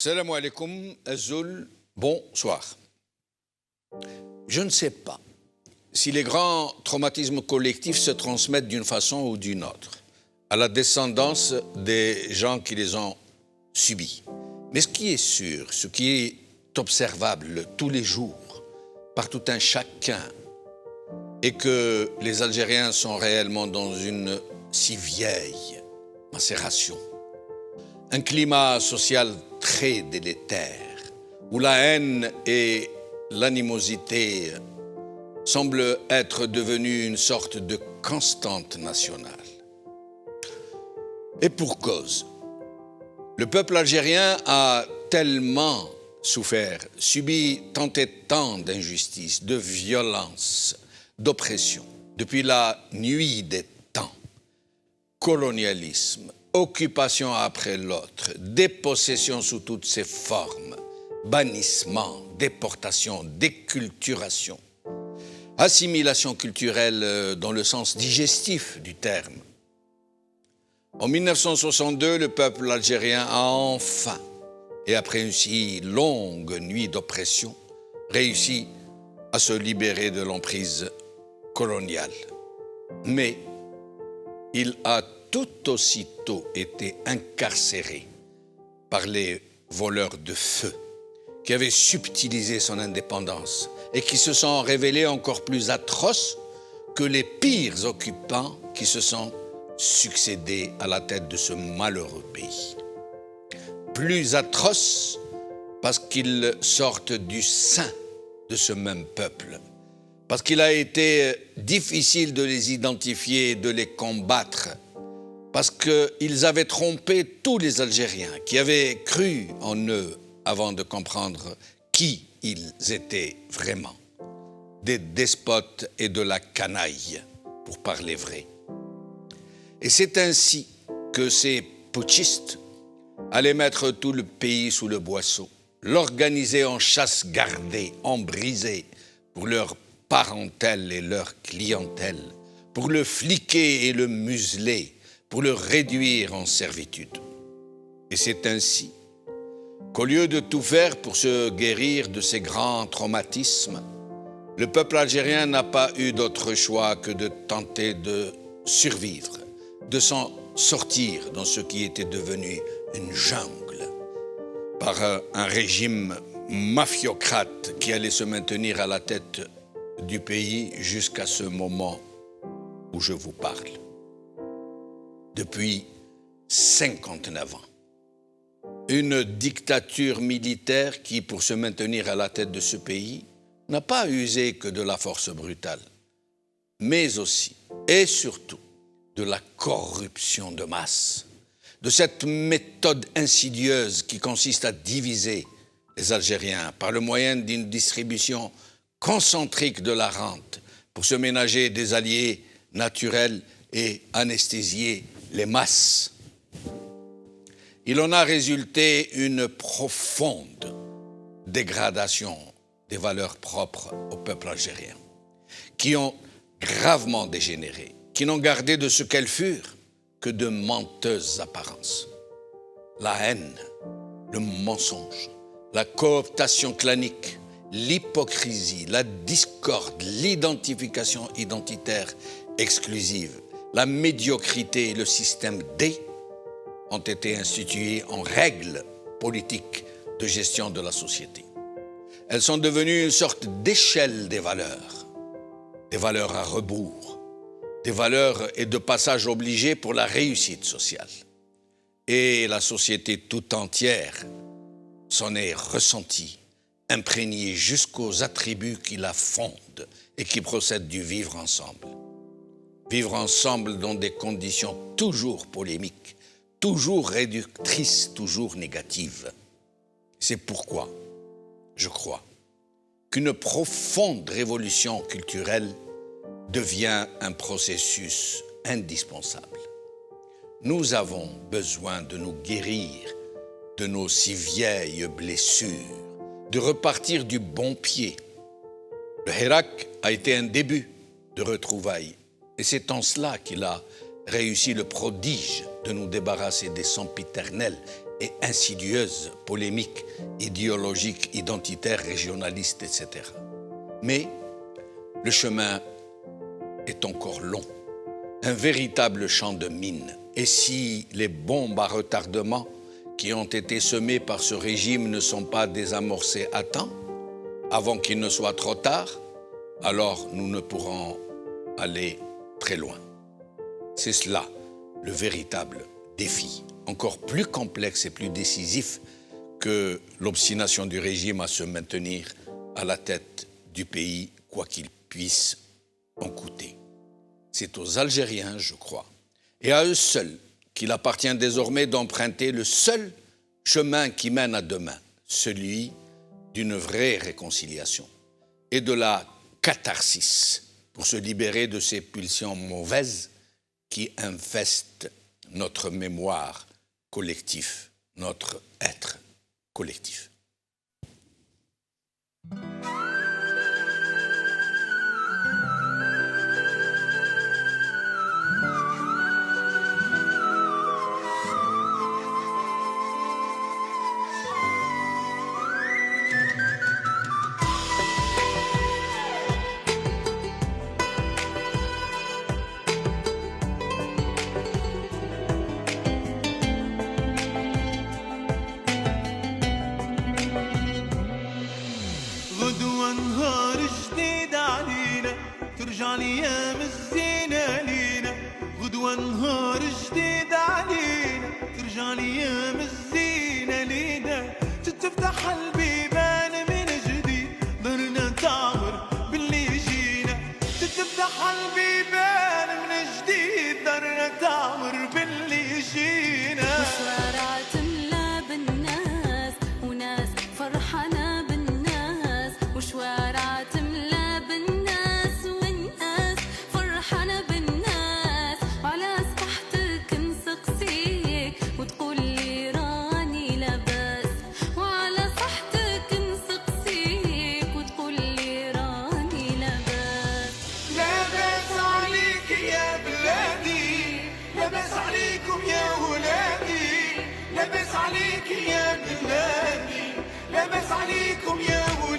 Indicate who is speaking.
Speaker 1: Salam alaikum, Azul, bonsoir. Je ne sais pas si les grands traumatismes collectifs se transmettent d'une façon ou d'une autre à la descendance des gens qui les ont subis. Mais ce qui est sûr, ce qui est observable tous les jours, par tout un chacun, est que les Algériens sont réellement dans une si vieille macération. Un climat social très délétère, où la haine et l'animosité semblent être devenues une sorte de constante nationale. Et pour cause, le peuple algérien a tellement souffert, subi tant et tant d'injustices, de violences, d'oppression, depuis la nuit des temps, colonialisme, occupation après l'autre, dépossession sous toutes ses formes, bannissement, déportation, déculturation, assimilation culturelle dans le sens digestif du terme. En 1962, le peuple algérien a enfin, et après une si longue nuit d'oppression, réussi à se libérer de l'emprise coloniale. Mais il a tout aussitôt été incarcéré par les voleurs de feu qui avaient subtilisé son indépendance et qui se sont révélés encore plus atroces que les pires occupants qui se sont succédés à la tête de ce malheureux pays. Plus atroces parce qu'ils sortent du sein de ce même peuple, parce qu'il a été difficile de les identifier et de les combattre, parce qu'ils avaient trompé tous les Algériens qui avaient cru en eux avant de comprendre qui ils étaient vraiment. Des despotes et de la canaille, pour parler vrai. Et c'est ainsi que ces putschistes allaient mettre tout le pays sous le boisseau, l'organiser en chasse gardée, en brisée, pour leur parentèle et leur clientèle, pour le fliquer et le museler, pour le réduire en servitude. Et c'est ainsi qu'au lieu de tout faire pour se guérir de ces grands traumatismes, le peuple algérien n'a pas eu d'autre choix que de tenter de survivre, de s'en sortir dans ce qui était devenu une jungle, par un régime mafiocrate qui allait se maintenir à la tête du pays jusqu'à ce moment où je vous parle. Depuis 59 ans. Une dictature militaire qui, pour se maintenir à la tête de ce pays, n'a pas usé que de la force brutale, mais aussi, et surtout, de la corruption de masse, de cette méthode insidieuse qui consiste à diviser les Algériens par le moyen d'une distribution concentrique de la rente pour se ménager des alliés naturels et anesthésier les masses. Il en a résulté une profonde dégradation des valeurs propres au peuple algérien, qui ont gravement dégénéré, qui n'ont gardé de ce qu'elles furent que de menteuses apparences. La haine, le mensonge, la cooptation clanique, l'hypocrisie, la discorde, l'identification identitaire exclusive, la médiocrité et le système D ont été institués en règles politiques de gestion de la société. Elles sont devenues une sorte d'échelle des valeurs à rebours, des valeurs et de passage obligé pour la réussite sociale. Et la société tout entière s'en est ressentie, imprégnée jusqu'aux attributs qui la fondent et qui procèdent du vivre ensemble. Vivre ensemble dans des conditions toujours polémiques, toujours réductrices, toujours négatives. C'est pourquoi je crois qu'une profonde révolution culturelle devient un processus indispensable. Nous avons besoin de nous guérir de nos si vieilles blessures, de repartir du bon pied. Le Hirak a été un début de retrouvailles. Et c'est en cela qu'il a réussi le prodige de nous débarrasser des sempiternels et insidieuses polémiques idéologiques, identitaires, régionalistes, etc. Mais le chemin est encore long, un véritable champ de mines. Et si les bombes à retardement qui ont été semées par ce régime ne sont pas désamorcées à temps, avant qu'il ne soit trop tard, alors nous ne pourrons aller très loin. C'est cela le véritable défi, encore plus complexe et plus décisif que l'obstination du régime à se maintenir à la tête du pays, quoi qu'il puisse en coûter. C'est aux Algériens, je crois, et à eux seuls qu'il appartient désormais d'emprunter le seul chemin qui mène à demain, celui d'une vraie réconciliation et de la catharsis pour se libérer de ces pulsions mauvaises qui infestent notre mémoire collective, notre être collectif.
Speaker 2: غدوة نهار جديد علينا ترجع الأيام الزينة لينا غدوة نهار جديد علينا ترجع الأيام الزينة لينا تتفتح البيبان من جديد ضرنا تعمر باللي جينا تتفتح البيبان من جديد ضرنا تعمر باللي جينا
Speaker 3: وشوارع تملى بالناس وناس فرحانة بالناس وشوارع تملى بالناس والناس فرحانة بالناس وعلى صحتك نسقسيك وتقول لي راني لاباس وعلى صحتك نسقسيك وتقول لي راني لاباس
Speaker 2: لاباس عليك يا بلادي لاباس عليكم يا ولادي لاباس عليك يا بلادي لاباس عليكم يا ولادي